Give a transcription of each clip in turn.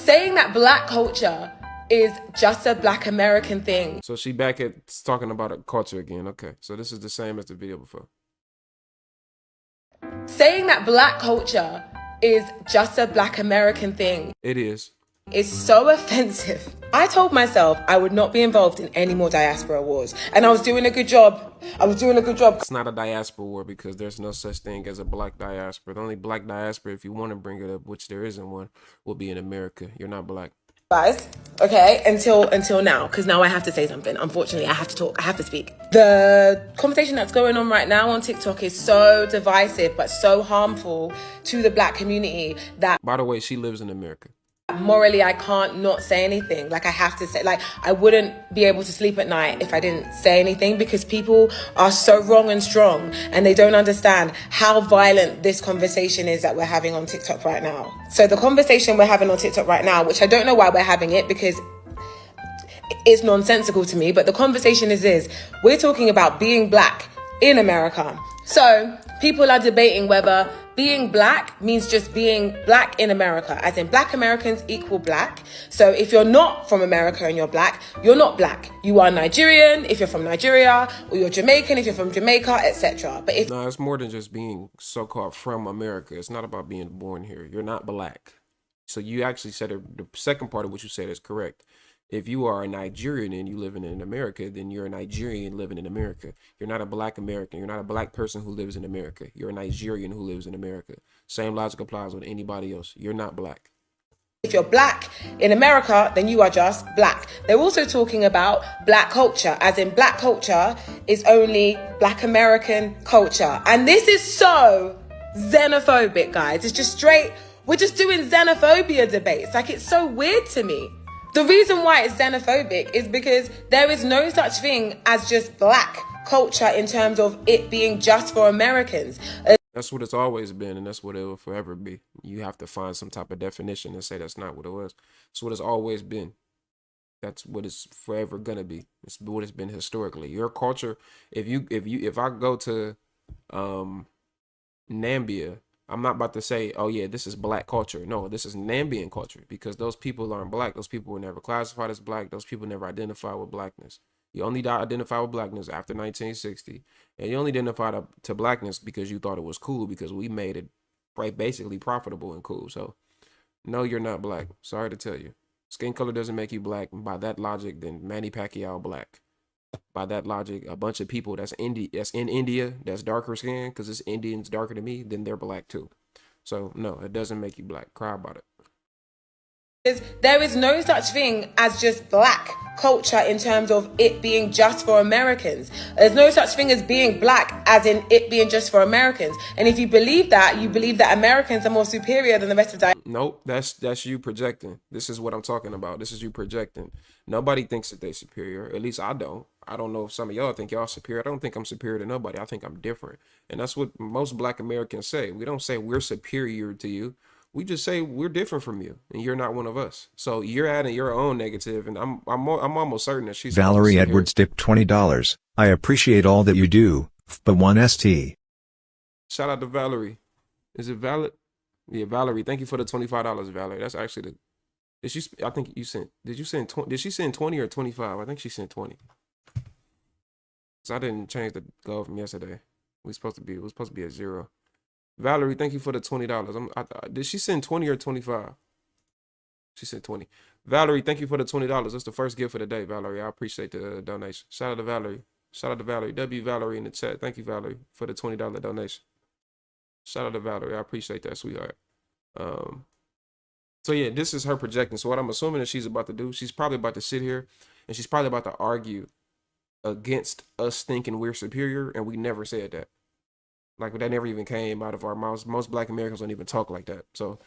saying that black culture is just a black American thing. So she back at talking about a culture again. Okay, so this is the same as the video before. Saying that black culture is just a black American thing. It is. Is so offensive. I told myself I would not be involved in any more diaspora wars, and I was doing a good job. It's not a diaspora war because there's no such thing as a black diaspora. The only black diaspora, if you want to bring it up, which there isn't one, will be in America. You're not black. Guys, okay, until now, because now I have to say something. Unfortunately, I have to talk, I have to speak. The conversation that's going on right now on TikTok is so divisive, but so harmful to the black community that... By the way, she lives in America. Morally, I can't not say anything. Like, I have to say, like, I wouldn't be able to sleep at night if I didn't say anything, because people are so wrong and strong, and they don't understand how violent this conversation is that we're having on TikTok right now. So the conversation we're having on TikTok right now, which I don't know why we're having it, because it's nonsensical to me, but the conversation is we're talking about being black in America. So people are debating whether being black means just being black in America, as in black Americans equal black. So if you're not from America and you're black, you're not black. You are Nigerian if you're from Nigeria, or you're Jamaican if you're from Jamaica, etc. But no, it's more than just being so-called from America. It's not about being born here. You're not black. So you actually said the second part of what you said is correct. If you are a Nigerian and you living in America, then you're a Nigerian living in America. You're not a black American. You're not a black person who lives in America. You're a Nigerian who lives in America. Same logic applies with anybody else. You're not black. If you're black in America, then you are just black. They're also talking about black culture, as in black culture is only black American culture. And this is so xenophobic, guys. It's just straight, we're just doing xenophobia debates. Like, it's so weird to me. The reason why it's xenophobic is because there is no such thing as just black culture in terms of it being just for Americans. That's what it's always been, and that's what it will forever be. You have to find some type of definition and say that's not what it was. It's what it's always been. That's what it's forever gonna be. It's what it's been historically. Your culture, if I go to Nambia, I'm not about to say, oh yeah, this is black culture. No, this is Nambian culture, because those people aren't black. Those people were never classified as black. Those people never identified with blackness. You only identify with blackness after 1960. And you only identified to blackness because you thought it was cool, because we made it basically profitable and cool. So no, you're not black. Sorry to tell you. Skin color doesn't make you black. And by that logic, then Manny Pacquiao black. By that logic, a bunch of people that's in India that's darker skin, because it's Indians darker than me, then they're black too. So no, it doesn't make you black. Cry about it. There is no such thing as just black culture in terms of it being just for Americans. There's no such thing as being black as in it being just for Americans. And if you believe that, you believe that Americans are more superior than the rest of the... Nope, that's you projecting. This is what I'm talking about. This is you projecting. Nobody thinks that they're superior. At least I don't. I don't know if some of y'all think y'all superior. I don't think I'm superior to nobody. I think I'm different. And that's what most black Americans say. We don't say we're superior to you. We just say we're different from you, and you're not one of us. So you're adding your own negative, and I'm almost certain that she's... Valerie Edwards tipped $20. I appreciate all that you do, but one ST. Shout out to Valerie. Is it valid? Yeah, Valerie. Thank you for the $25, Valerie. That's actually the... I think you sent... Did you send 20? Did she send 20 or 25? I think she sent 20. So I didn't change the goal from yesterday. It was supposed to be at 0. Valerie, thank you for the $20. Did she send 20 or 25? She said 20. Valerie, thank you for the $20. That's the first gift for the day, Valerie. I appreciate the donation. Shout out to Valerie. Shout out to Valerie. W Valerie in the chat. Thank you, Valerie, for the $20 donation. Shout out to Valerie. I appreciate that, sweetheart. So yeah, this is her projecting. So what I'm assuming that she's about to do, she's probably about to sit here and she's probably about to argue against us thinking we're superior, and we never said that. Like, that never even came out of our mouths. Most black Americans don't even talk like that. So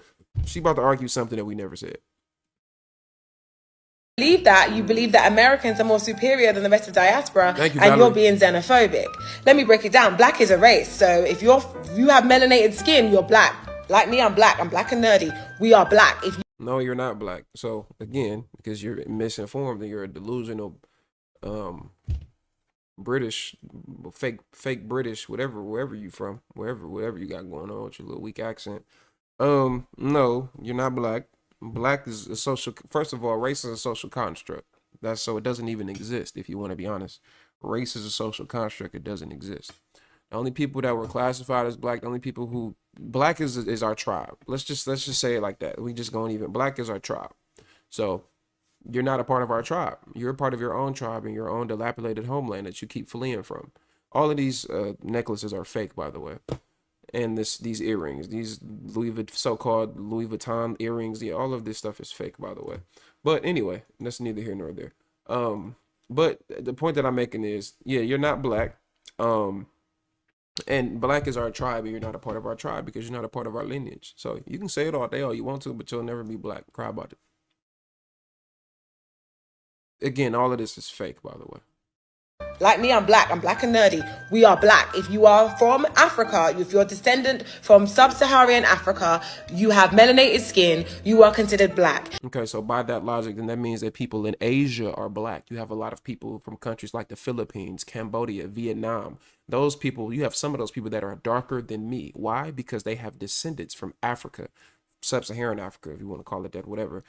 she about to argue something that we never said. Believe that, you believe that Americans are more superior than the rest of diaspora, Thank you, and you're Valerie. being xenophobic. Let me break it down. Black is a race. So if you have melanated skin, you're black. Like me, I'm black and nerdy. We are black. If you... No, you're not black. So again, because you're misinformed and you're a delusional British, fake British, wherever you from, whatever you got going on with your little weak accent. No, you're not black. Black is a social. First of all, race is a social construct. That's so it doesn't even exist. If you want to be honest, race is a social construct. It doesn't exist. The only people that were classified as black, the only people who black is our tribe. Let's just say it like that. We just going even. Black is our tribe. So you're not a part of our tribe. You're a part of your own tribe and your own dilapidated homeland that you keep fleeing from. All of these necklaces are fake, by the way. And these earrings, these so-called Louis Vuitton earrings, yeah, all of this stuff is fake, by the way. But anyway, that's neither here nor there. But the point that I'm making is, yeah, you're not black. And black is our tribe, and you're not a part of our tribe because you're not a part of our lineage. So you can say it all day all you want to, but you'll never be black. Cry about it. Again, all of this is fake, by the way. Like me, I'm black and nerdy. We are black. If you are from Africa, if you're a descendant from sub-Saharan Africa, you have melanated skin, you are considered black. Okay, so by that logic, then that means that people in Asia are black. You have a lot of people from countries like the Philippines, Cambodia, Vietnam. Those people, you have some of those people that are darker than me. Why? Because they have descendants from Africa, sub-Saharan Africa, if you want to call it that, whatever.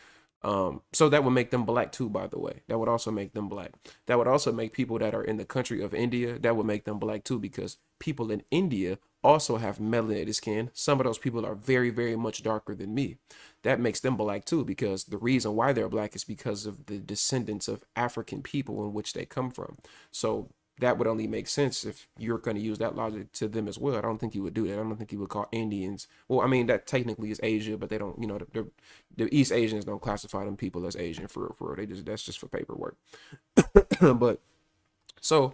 So that would make them black too, by the way. That would also make them black. That would also make people that are in the country of India, that would make them black too, because people in India also have melanated skin. Some of those people are very, very much darker than me. That makes them black too, because the reason why they're black is because of the descendants of African people in which they come from. So that would only make sense if you're going to use that logic to them as well. I don't think you would do that. I don't think you would call Indians. Well, I mean, that technically is Asia, but they don't, you know, the East Asians don't classify them people as Asian for real. That's just for paperwork. But so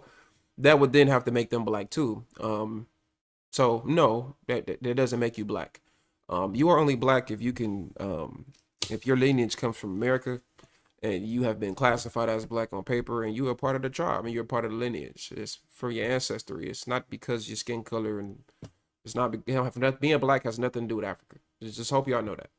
that would then have to make them black too. So no, that doesn't make you black. You are only black if you can, if your lineage comes from America, and you have been classified as black on paper, and you are part of the tribe, and you're part of the lineage. It's for your ancestry. It's not because your skin color, and it's not, being black has nothing to do with Africa. Just hope y'all know that.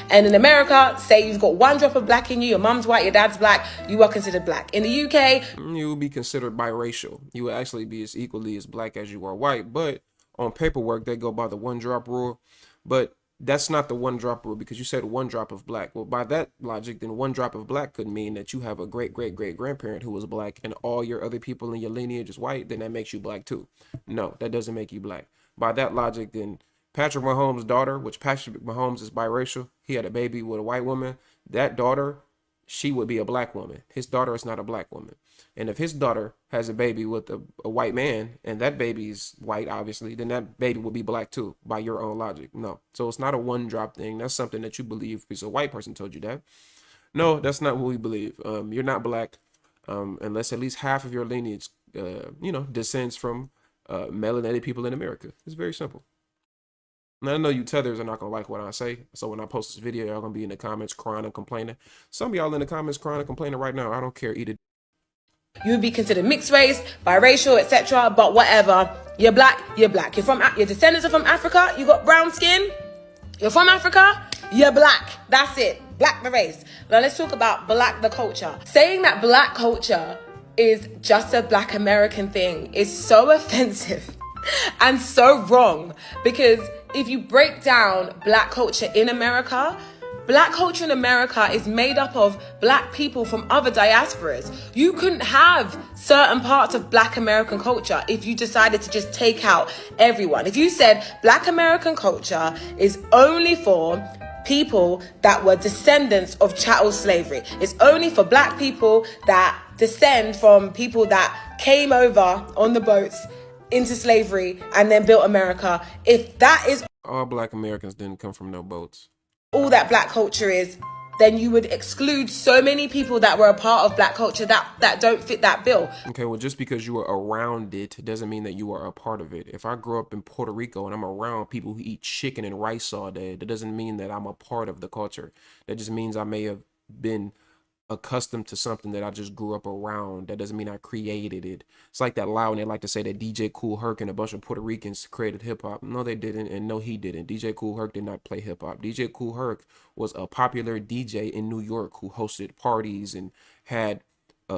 And in America, say you've got one drop of black in you, your mum's white, your dad's black, you are considered black. In the UK, you will be considered biracial. You will actually be as equally as black as you are white, but on paperwork, they go by the one drop rule. But that's not the one drop rule, because you said one drop of black. Well, by that logic, then one drop of black could mean that you have a great grandparent who was black and all your other people in your lineage is white. Then that makes you black too. No, that doesn't make you black. By that logic, then Patrick Mahomes' daughter, which Patrick Mahomes is biracial, he had a baby with a white woman. That daughter, she would be a black woman. His daughter is not a black woman. And if his daughter has a baby with a white man, and that baby's white, obviously, then that baby will be black too, by your own logic. No. So it's not a one drop thing. That's something that you believe because a white person told you that. No, that's not what we believe. You're not black unless at least half of your lineage, descends from melanated people in America. It's very simple. Now, I know you tethers are not going to like what I say. So when I post this video, y'all going to be in the comments crying and complaining. Some of y'all in the comments crying and complaining right now. I don't care. Eat it. you would be considered mixed race, biracial, etc. But whatever, you're black, you're black. Your descendants are from Africa, you got brown skin, you're from Africa, you're black. That's it. Black the race. Now let's talk about black the culture. Saying that black culture is just a black American thing is so offensive and so wrong, because if you break down black culture in America, black culture in America is made up of black people from other diasporas. You couldn't have certain parts of black American culture if you decided to just take out everyone. If you said black American culture is only for people that were descendants of chattel slavery, it's only for black people that descend from people that came over on the boats into slavery and then built America, if that is all black Americans didn't come from no boats, all that black culture is, then you would exclude so many people that were a part of black culture that don't fit that bill. Okay, well, just because you were around it doesn't mean that you are a part of it. If I grow up in Puerto Rico and I'm around people who eat chicken and rice all day, that doesn't mean that I'm a part of the culture. That just means I may have been accustomed to something that I just grew up around. That doesn't mean I created it. It's like that lie when they like to say that DJ Kool Herc and a bunch of Puerto Ricans created hip hop. No, they didn't, and no, he didn't. DJ Kool Herc did not play hip hop. DJ Kool Herc was a popular DJ in New York who hosted parties and had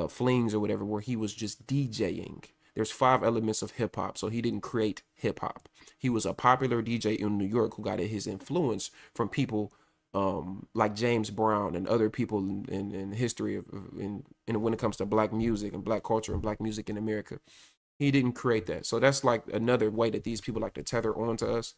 flings or whatever where he was just DJing. There's 5 elements of hip hop, so he didn't create hip hop. He was a popular DJ in New York who got his influence from people like James Brown and other people in history when it comes to black music and black culture and black music in America. He didn't create that. So that's like another way that these people like to tether on to us.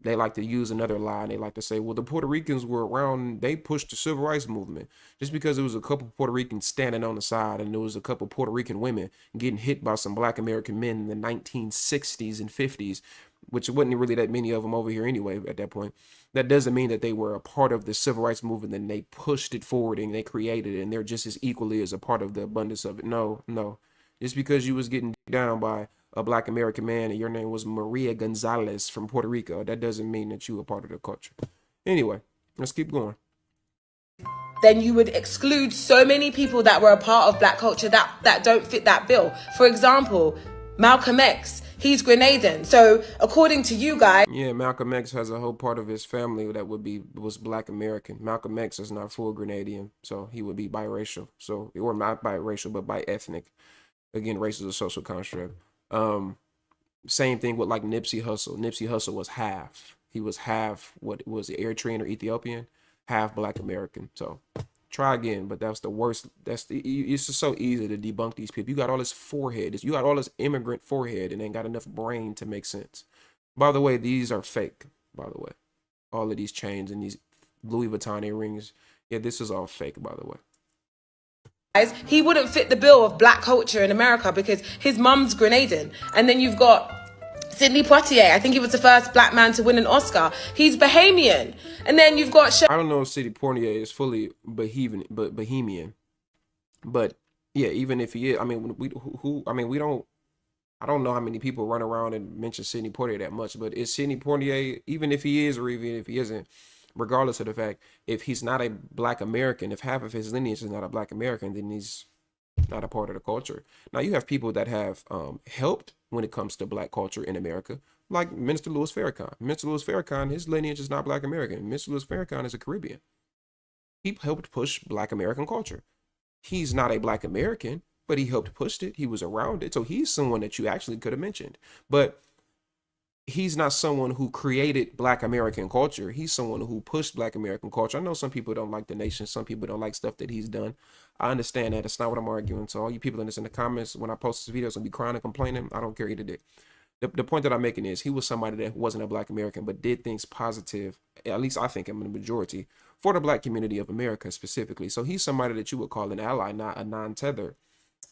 They like to use another lie. They like to say, well, the Puerto Ricans were around, they pushed the civil rights movement. Just because it was a couple of Puerto Ricans standing on the side and there was a couple of Puerto Rican women getting hit by some black American men in the 1960s and 50s, which wasn't really that many of them over here anyway at that point. That doesn't mean that they were a part of the civil rights movement and they pushed it forward and they created it and they're just as equally as a part of the abundance of it. No, no. Just because you was getting down by a black American man and your name was Maria Gonzalez from Puerto Rico, that doesn't mean that you were part of the culture. Anyway, let's keep going. Then you would exclude so many people that were a part of black culture that don't fit that bill. For example, Malcolm X, he's Grenadian. So according to you guys... Yeah, Malcolm X has a whole part of his family that was black American. Malcolm X is not full Grenadian, so he would be biracial. So, or not biracial, but bi-ethnic. Again, race is a social construct. Same thing with like Nipsey Hussle. Nipsey Hussle was half. He was half, what was it, Eritrean or Ethiopian, half black American. So try again, but that's the worst. It's just so easy to debunk these people. You got all this forehead. You got all this immigrant forehead and ain't got enough brain to make sense. By the way, these are fake, by the way. All of these chains and these Louis Vuitton earrings. Yeah, this is all fake, by the way. He wouldn't fit the bill of black culture in America because his mum's Grenadian. And then you've got Sidney Poitier. I think he was the first black man to win an Oscar. He's Bahamian. And then you've got... I don't know if Sidney Poitier is fully Bahamian. But yeah, even if he is, I mean, I don't know how many people run around and mention Sidney Poitier that much, but is Sidney Poitier, even if he is or even if he isn't, regardless of the fact, if he's not a black American, if half of his lineage is not a black American, then he's not a part of the culture. Now you have people that have helped when it comes to black culture in America, like Minister Louis Farrakhan. Minister Louis Farrakhan, his lineage is not black American. Minister Louis Farrakhan is a Caribbean. He helped push black American culture. He's not a black American, but he helped push it. He was around it. So he's someone that you actually could have mentioned. But he's not someone who created black American culture. He's someone who pushed black American culture. I know some people don't like the nation. Some people don't like stuff that he's done. I understand that. It's not what I'm arguing. So all you people in the comments, when I post this video, it's gonna be crying and complaining. I don't care either day. The point that I'm making is he was somebody that wasn't a black American, but did things positive, at least I think I'm in the majority, for the black community of America specifically. So he's somebody that you would call an ally, not a non-tether.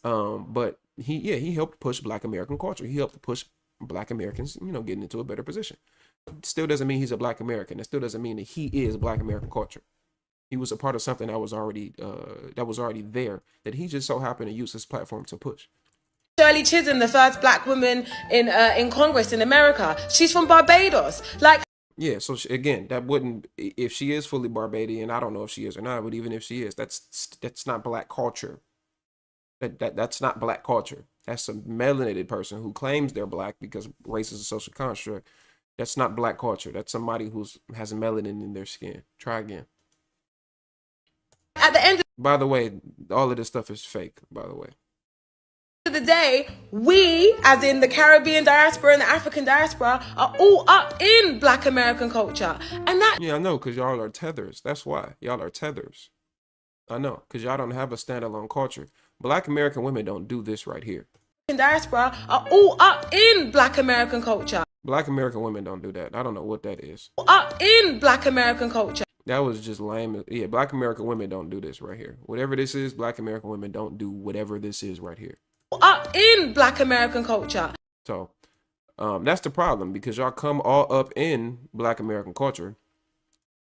But he helped push black American culture. He helped push black Americans, getting into a better position. Still doesn't mean he's a black American. It still doesn't mean that he is black American culture. He was a part of something that was already there, that he just so happened to use his platform to push. Shirley Chisholm, the first black woman in Congress in America, she's from Barbados. Yeah, so again, that wouldn't, if she is fully Barbadian, I don't know if she is or not, but even if she is, that's not black culture. That's not black culture. That's a melanated person who claims they're black because race is a social construct. That's not black culture. That's somebody who has melanin in their skin. Try again. At the end by the way, all of this stuff is fake, by the way. Of the day, we, as in the Caribbean diaspora and the African diaspora, are all up in black American culture. And that... Yeah, I know, because y'all are tethers. That's why. Y'all are tethers. I know, because y'all don't have a standalone culture. Black American women don't do this right here. Diaspora are all up in black American culture. Black American women don't do that. I don't know what that is. Up in black American culture. That was just lame. Yeah, black American women don't do this right here. Whatever this is, black American women don't do whatever this is right here. Up in black American culture. So that's the problem, because y'all come all up in black American culture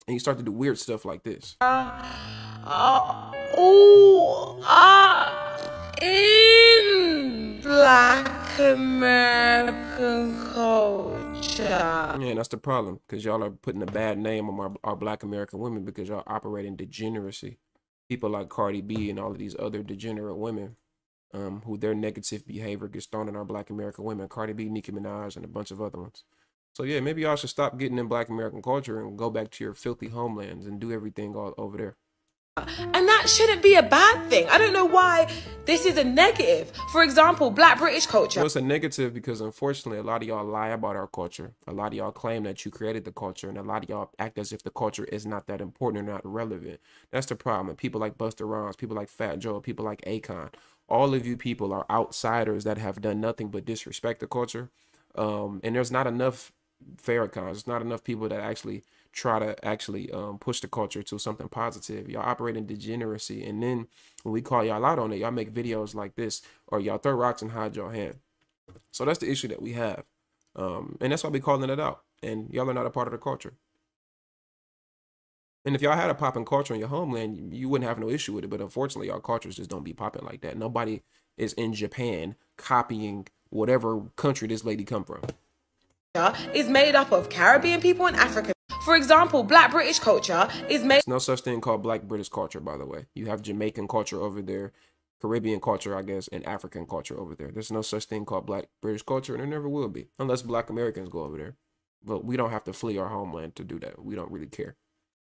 and you start to do weird stuff like this. In black American culture. Yeah, that's the problem, because y'all are putting a bad name on our black American women, because y'all operate in degeneracy. People like Cardi B and all of these other degenerate women, who their negative behavior gets thrown in our black American women. Cardi B, Nicki Minaj, and a bunch of other ones. So yeah, maybe y'all should stop getting in black American culture and go back to your filthy homelands and do everything all over there. And that shouldn't be a bad thing. I don't know why this is a negative. For example, Black British culture. Well, it's a negative because unfortunately a lot of y'all lie about our culture. A lot of y'all claim that you created the culture, and a lot of y'all act as if the culture is not that important or not relevant. That's the problem. And people like Busta Rhymes, people like Fat Joe, people like Akon, all of you people are outsiders that have done nothing but disrespect the culture. And there's not enough Farrakhan's. There's not enough people that actually try to actually push the culture to something positive. Y'all operate in degeneracy, and then when we call y'all out on it, y'all make videos like this, or y'all throw rocks and hide your hand. So that's the issue that we have, and that's why we calling it out. And y'all are not a part of the culture. And if y'all had a popping culture in your homeland, you wouldn't have no issue with it. But unfortunately, our cultures just don't be popping like that. Nobody is in Japan copying whatever country this lady come from. Is made up of Caribbean people and African. For example, Black British culture is made. There's no such thing called Black British culture, by the way. You have Jamaican culture over there, Caribbean culture, I guess, and African culture over there. There's no such thing called Black British culture, and there never will be, unless Black Americans go over there. But we don't have to flee our homeland to do that. We don't really care.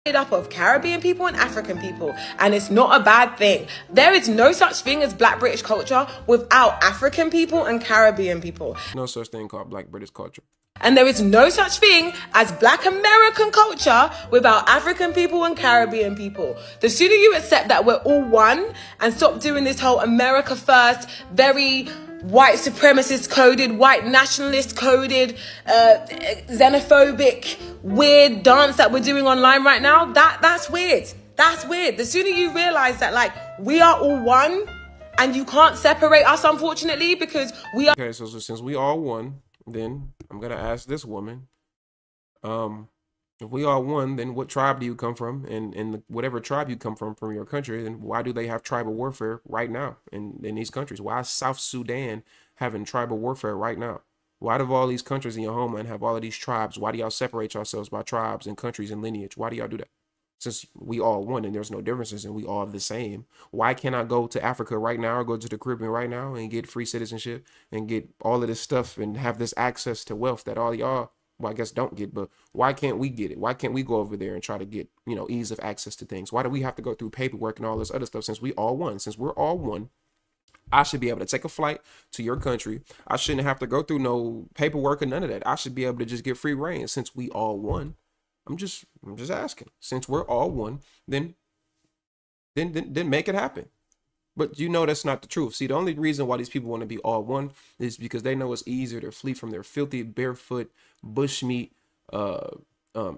Made up of Caribbean people and African people, and it's not a bad thing. There is no such thing as Black British culture without African people and Caribbean people. No such thing called Black British culture. And there is no such thing as Black American culture without African people and Caribbean people. The sooner you accept that we're all one and stop doing this whole America first, very white supremacist coded, white nationalist coded, xenophobic, weird dance that we're doing online right now, that's weird. That's weird. The sooner you realize that, like, we are all one and you can't separate us, unfortunately, because we are. Okay, so since we all one, then I'm gonna ask this woman, if we all one, then what tribe do you come from? And whatever tribe you come from your country, then why do they have tribal warfare right now in these countries? Why is South Sudan having tribal warfare right now? Why do all these countries in your homeland have all of these tribes? Why do y'all separate yourselves by tribes and countries and lineage? Why do y'all do that? Since we all one and there's no differences and we all the same, why can't I go to Africa right now or go to the Caribbean right now and get free citizenship and get all of this stuff and have this access to wealth that all y'all, well, I guess don't get, but why can't we get it? Why can't we go over there and try to get, ease of access to things? Why do we have to go through paperwork and all this other stuff since we all one? Since we're all one, I should be able to take a flight to your country. I shouldn't have to go through no paperwork or none of that. I should be able to just get free reign since we all one. I'm just asking. Since we're all one, then make it happen. But that's not the truth. See, the only reason why these people want to be all one is because they know it's easier to flee from their filthy, barefoot, bushmeat,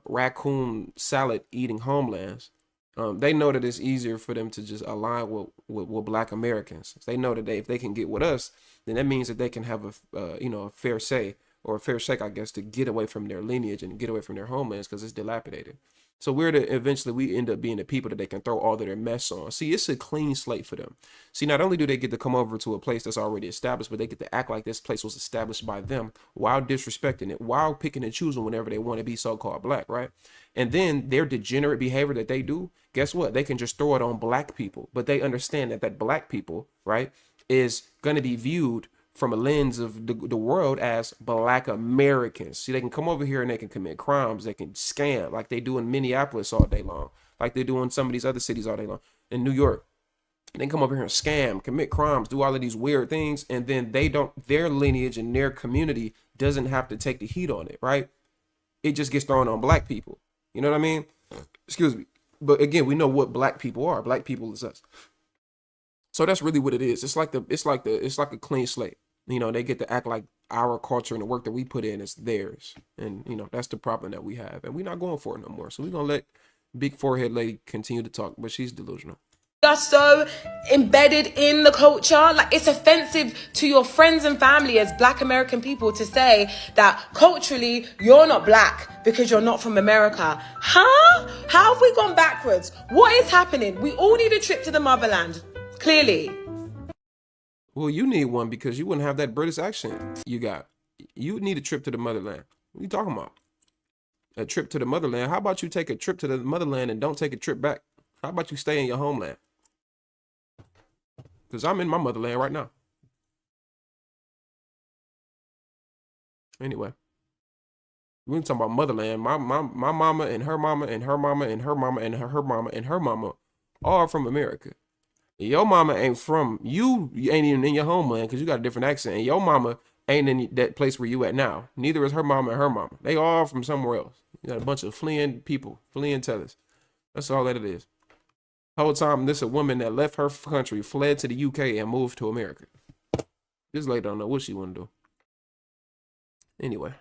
raccoon salad eating homelands. They know that it's easier for them to just align with Black Americans. They know that if they can get with us, then that means that they can have a fair say, or a fair shake, I guess, to get away from their lineage and get away from their homelands because it's dilapidated. So eventually we end up being the people that they can throw all of their mess on. See, it's a clean slate for them. See, not only do they get to come over to a place that's already established, but they get to act like this place was established by them while disrespecting it, while picking and choosing whenever they want to be so-called Black, right? And then their degenerate behavior that they do, guess what? They can just throw it on Black people, but they understand that Black people, right, is going to be viewed from a lens of the world as Black Americans. See, they can come over here and they can commit crimes. They can scam like they do in Minneapolis all day long, like they do in some of these other cities all day long. In New York, they can come over here and scam, commit crimes, do all of these weird things, and then their lineage and their community doesn't have to take the heat on it, right? It just gets thrown on Black people. You know what I mean? Excuse me. But again, we know what Black people are. Black people is us. So that's really what it is. It's like a clean slate. They get to act like our culture and the work that we put in is theirs. And, that's the problem that we have. And we're not going for it no more. So we're going to let big forehead lady continue to talk, but she's delusional. We are so embedded in the culture. Like, it's offensive to your friends and family as Black American people to say that culturally you're not Black because you're not from America. Huh? How have we gone backwards? What is happening? We all need a trip to the motherland. Clearly. Well, you need one because you wouldn't have that British accent you got. You need a trip to the motherland. What are you talking about? A trip to the motherland? How about you take a trip to the motherland and don't take a trip back? How about you stay in your homeland? Because I'm in my motherland right now. Anyway, we're talking about motherland. My mama and her mama and her mama and her mama and her mama and her mama all from America. Your mama ain't from you ain't even in your homeland because you got a different accent. And your mama ain't in that place where you at now. Neither is her mama and her mama. They all from somewhere else. You got a bunch of fleeing people, fleeing tellers. That's all that it is. Whole time, this a woman that left her country, fled to the UK, and moved to America. This lady don't know what she want to do. Anyway.